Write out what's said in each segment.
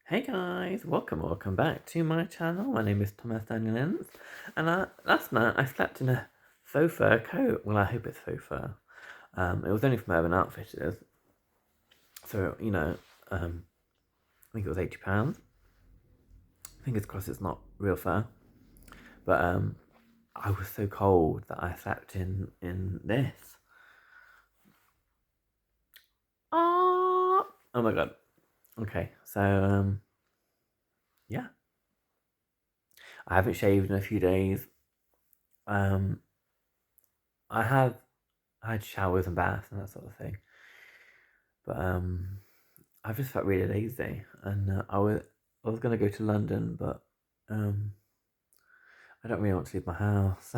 Hey guys, welcome back to my channel. My name is Thomas Danielins, and last night I slept in a faux fur coat. Well, I hope it's faux fur. It was only from Urban Outfitters, so I think it was £80. Fingers crossed it's not real fur. But I was so cold that I slept in this. Oh my god. Okay, so yeah, I haven't shaved in a few days. Um, I have had showers and baths and that sort of thing. But I just felt really lazy, and I was gonna go to London, but um, I don't really want to leave my house.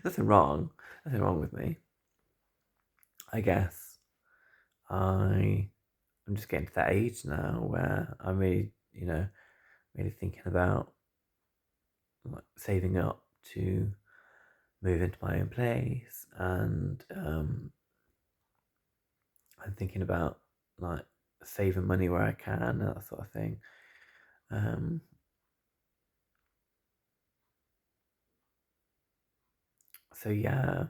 nothing wrong, nothing wrong with me. I guess I'm just getting to that age now where I'm really, really thinking about like saving up to move into my own place, and I'm thinking about like saving money where I can and that sort of thing. Um, so yeah,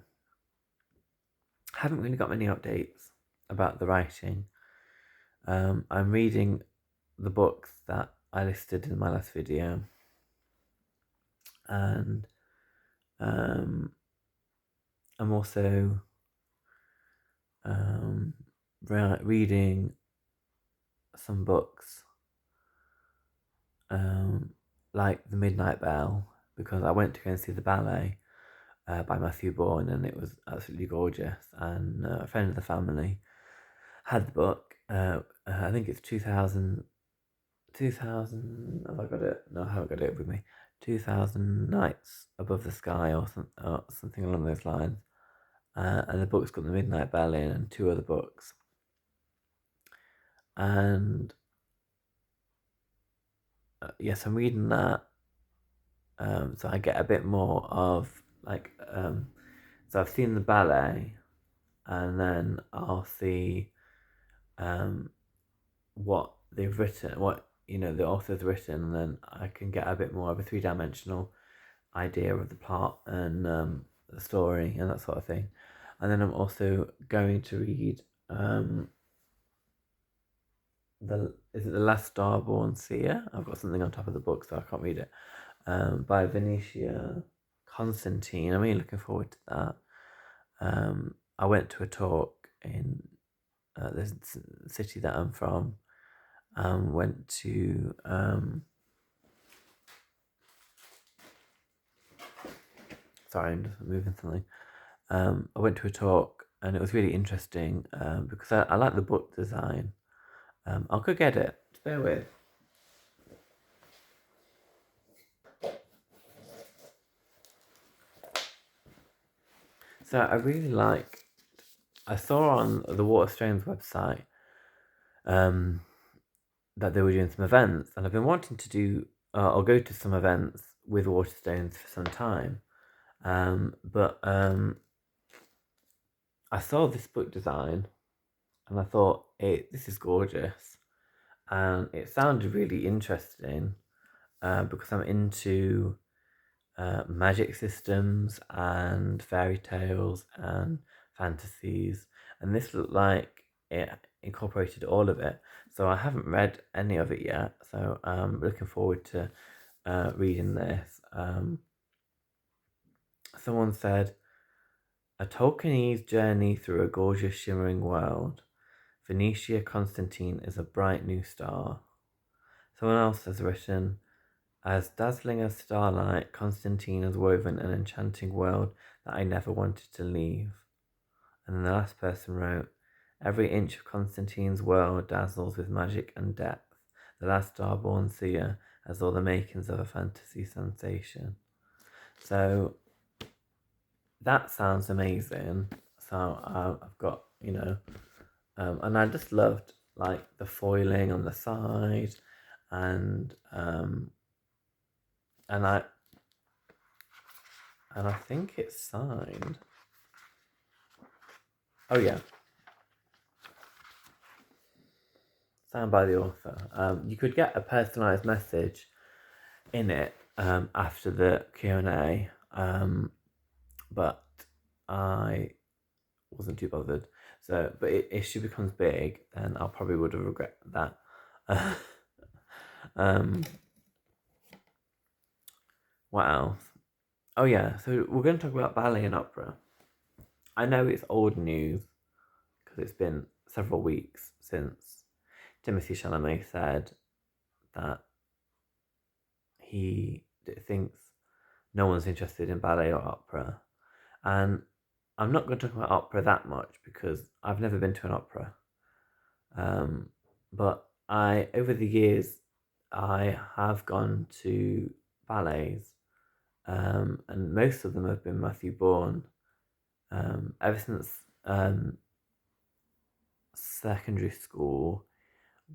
haven't really got many updates about the writing. I'm reading the books that I listed in my last video, and I'm also um, reading some books um, like The Midnight Bell, because I went to go and see the ballet by Matthew Bourne, and it was absolutely gorgeous. And a friend of the family had the book. I think it's 2000. Have I got it? No, I haven't got it with me. 2000 Nights Above the Sky, or something along those lines. And the book's got The Midnight Bell in, and two other books. And yes, I'm reading that. So I get a bit more of like. So I've seen the ballet, and then I'll see what they've written, what the author's written, and then I can get a bit more of a three-dimensional idea of the plot and the story and that sort of thing. And then I'm also going to read is it The Last Starborn Seer? I've got something on top of the book, so I can't read it. By Venetia Constantine. I'm really looking forward to that. I went to a talk in the city that I'm from. Went to sorry, I'm just moving something. I went to a talk, and it was really interesting because I like the book design. I'll go get it. Just bear with. So I really like. I saw on the Waterstones website that they were doing some events, and I've been wanting to do or go to some events with Waterstones for some time. But I saw this book design, and I thought, this is gorgeous, and it sounded really interesting because I'm into magic systems and fairy tales and fantasies, and this looked like it incorporated all of it. So I haven't read any of it yet, so I'm looking forward to reading this. Someone said, a Tolkienese journey through a gorgeous shimmering world. Venetia Constantine is a bright new star. Someone else has written, as dazzling as starlight, Constantine has woven an enchanting world that I never wanted to leave. And then the last person wrote, every inch of Constantine's world dazzles with magic and depth. The last starborn seer has all the makings of a fantasy sensation. So that sounds amazing. So I've got, and I just loved like the foiling on the side, and and I and I think it's signed. Oh yeah. signed by the author. You could get a personalised message in it after the Q&A, but I wasn't too bothered. So, but if she becomes big, then I'll probably would have regret that. What else? Oh yeah, so we're going to talk about ballet and opera. I know it's old news because it's been several weeks since Timothy Chalamet said that he thinks no one's interested in ballet or opera. And I'm not going to talk about opera that much because I've never been to an opera. But over the years, I have gone to ballets, and most of them have been Matthew Bourne. Ever since secondary school,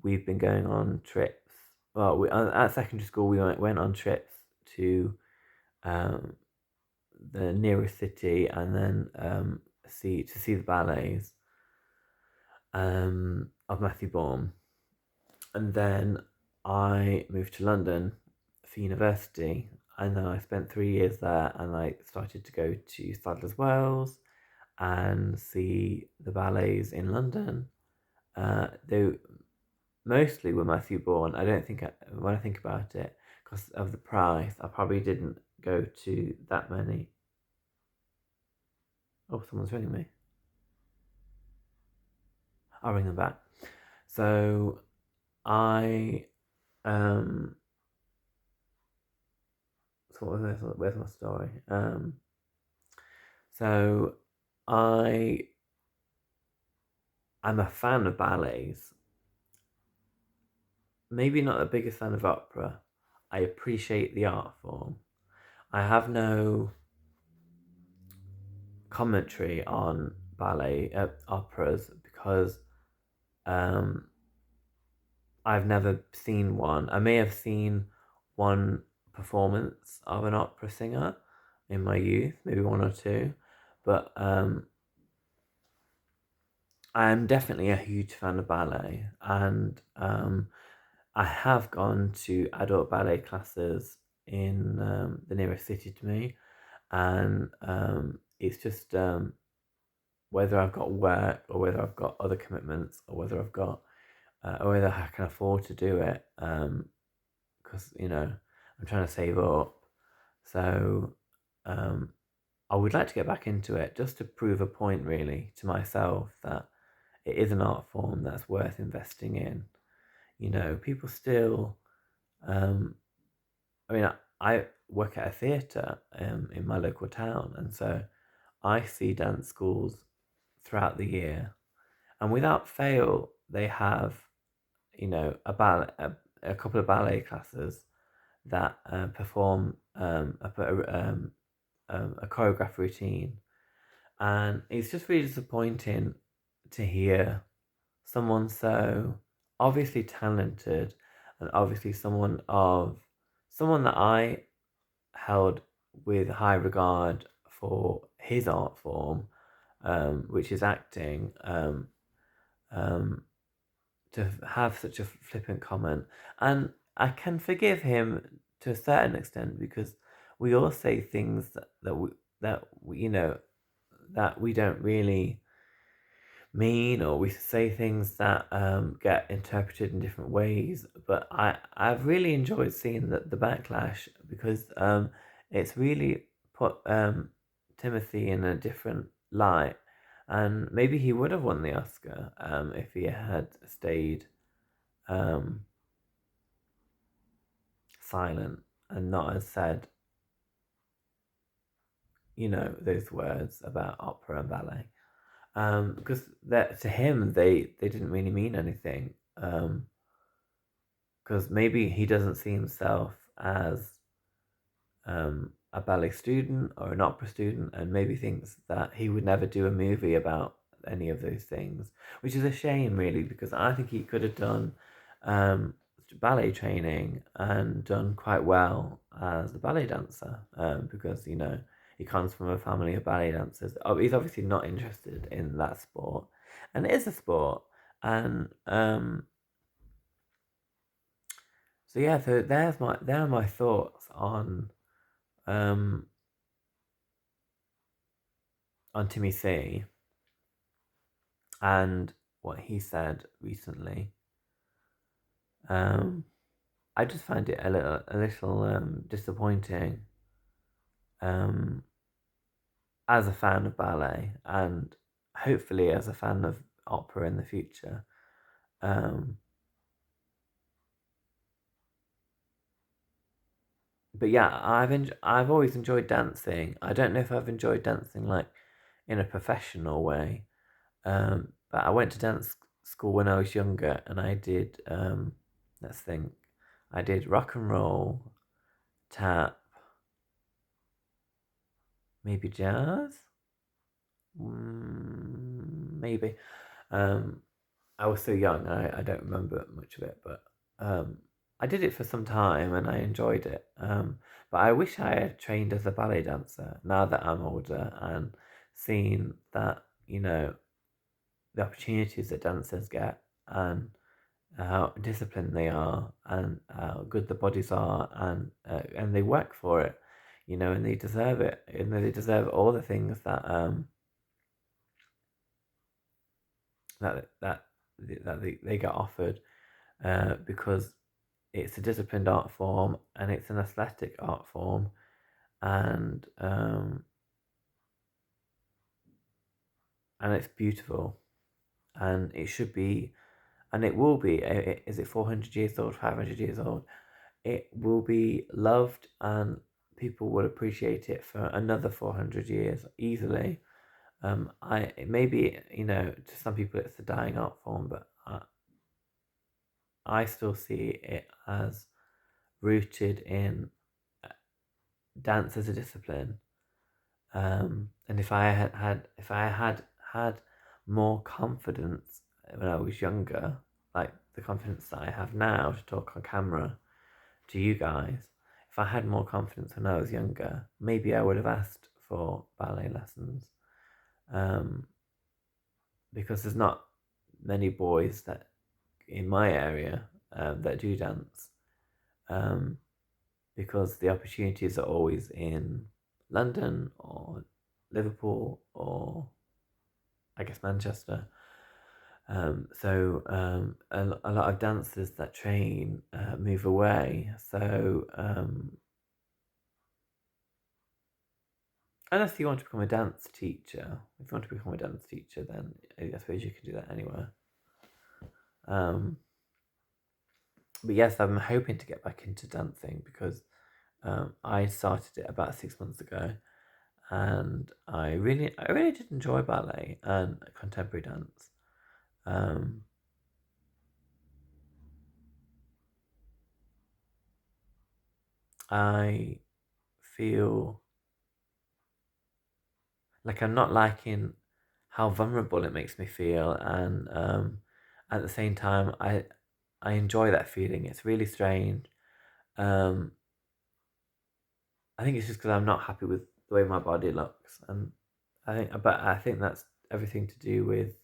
we've been going on trips. Well, at secondary school, we went on trips to the nearest city and then see the ballets of Matthew Bourne. And then I moved to London for university, and then I spent 3 years there, and I started to go to Sadler's Wells and see the ballets in London. They mostly were Matthew Bourne. I don't think, when I think about it, because of the price, I probably didn't go to that many. Oh, someone's ringing me. I'll ring them back. So I so where's my story? So I'm a fan of ballets. Maybe not the biggest fan of opera. I appreciate the art form. I have no commentary on ballet operas because I've never seen one. I may have seen one performance of an opera singer in my youth, maybe one or two, but I am definitely a huge fan of ballet, and I have gone to adult ballet classes in the nearest city to me, and it's just whether I've got work or whether I've got other commitments or whether I've got or whether I can afford to do it, because I'm trying to save up, so I would like to get back into it just to prove a point really to myself that it is an art form that's worth investing in. People still. I mean, I work at a theatre in my local town, and so I see dance schools throughout the year, and without fail, they have a ballet, a couple of ballet classes that perform a choreographed routine, and it's just really disappointing to hear someone so obviously talented and obviously someone that I held with high regard for his art form, which is acting, to have such a flippant comment. And I can forgive him to a certain extent because we all say things that we don't really mean, or we say things that get interpreted in different ways. But I've really enjoyed seeing the backlash because it's really put Timothy in a different light, and maybe he would have won the Oscar if he had stayed silent and not have said those words about opera and ballet, because that to him they didn't really mean anything, because maybe he doesn't see himself as a ballet student or an opera student, and maybe thinks that he would never do a movie about any of those things, which is a shame really, because I think he could have done ballet training and done quite well as a ballet dancer, because he comes from a family of ballet dancers. He's obviously not interested in that sport, and it is a sport, and So yeah, so there are my thoughts um on Timmy C and what he said recently. Um, I just find it a little disappointing. Um, as a fan of ballet and hopefully as a fan of opera in the future. Um, but yeah, I've always enjoyed dancing. I don't know if I've enjoyed dancing like in a professional way. But I went to dance school when I was younger, and I did let's think, I did rock and roll, tap, maybe jazz, maybe. Um, I was so young, I don't remember much of it, but I did it for some time and I enjoyed it. But I wish I had trained as a ballet dancer now that I'm older and seen that, the opportunities that dancers get and how disciplined they are and how good the bodies are and they work for it, and they deserve it. And they deserve all the things that they get offered because it's a disciplined art form and it's an athletic art form and and it's beautiful and it should be and it will be. Is it 400 years old, 500 years old? It will be loved and people will appreciate it for another 400 years easily. I maybe to some people it's a dying art form, but I still see it as rooted in dance as a discipline. And if I had more confidence when I was younger, like the confidence that I have now to talk on camera to you guys, if I had more confidence when I was younger, maybe I would have asked for ballet lessons. Um, because there's not many boys that in my area that do dance. Um, because the opportunities are always in London or Liverpool or I guess Manchester. A lot of dancers that train move away. So unless you want to become a dance teacher, if you want to become a dance teacher, then I suppose you can do that anywhere. Um, but yes, I'm hoping to get back into dancing because I started it about 6 months ago, and I really did enjoy ballet and contemporary dance. Um, I feel like I'm not liking how vulnerable it makes me feel, and at the same time, I enjoy that feeling. It's really strange. Um, I think it's just because I'm not happy with the way my body looks, and I think that's everything to do with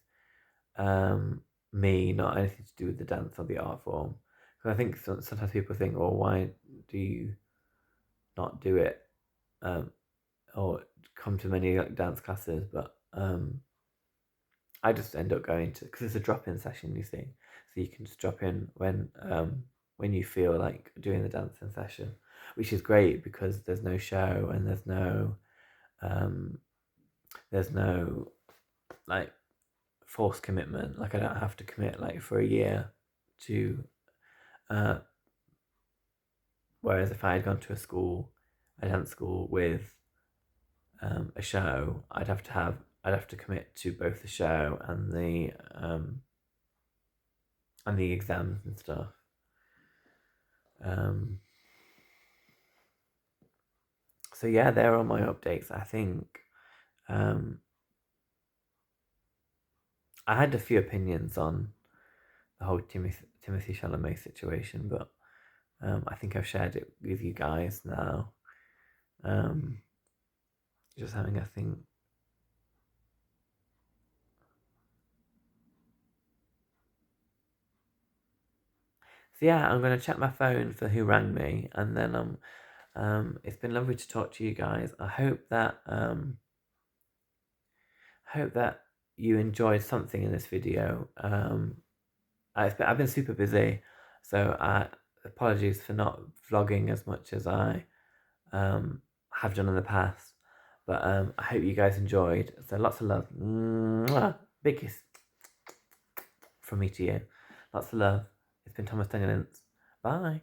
me, not anything to do with the dance or the art form. Because I think sometimes people think, "Oh, why do you not do it?" Um, or come to many like dance classes, but I just end up going to because it's a drop-in session, you see, so you can just drop in when you feel like doing the dancing session, which is great because there's no show and um, there's no like forced commitment. Like I don't have to commit like for a year to. Uh, Whereas if I had gone to a dance school with a show, I'd have to commit to both the show and the exams and stuff. Um, so yeah, there are my updates. I think um, I had a few opinions on the whole Timothy Chalamet situation, but I think I've shared it with you guys now. Um, just having a think. So yeah, I'm gonna check my phone for who rang me, and then it's been lovely to talk to you guys. I hope that you enjoyed something in this video. I've been super busy, so apologies for not vlogging as much as I have done in the past. But I hope you guys enjoyed. So lots of love. Mwah! Big kiss from me to you. Lots of love. It's been Thomas Dungelance. Bye.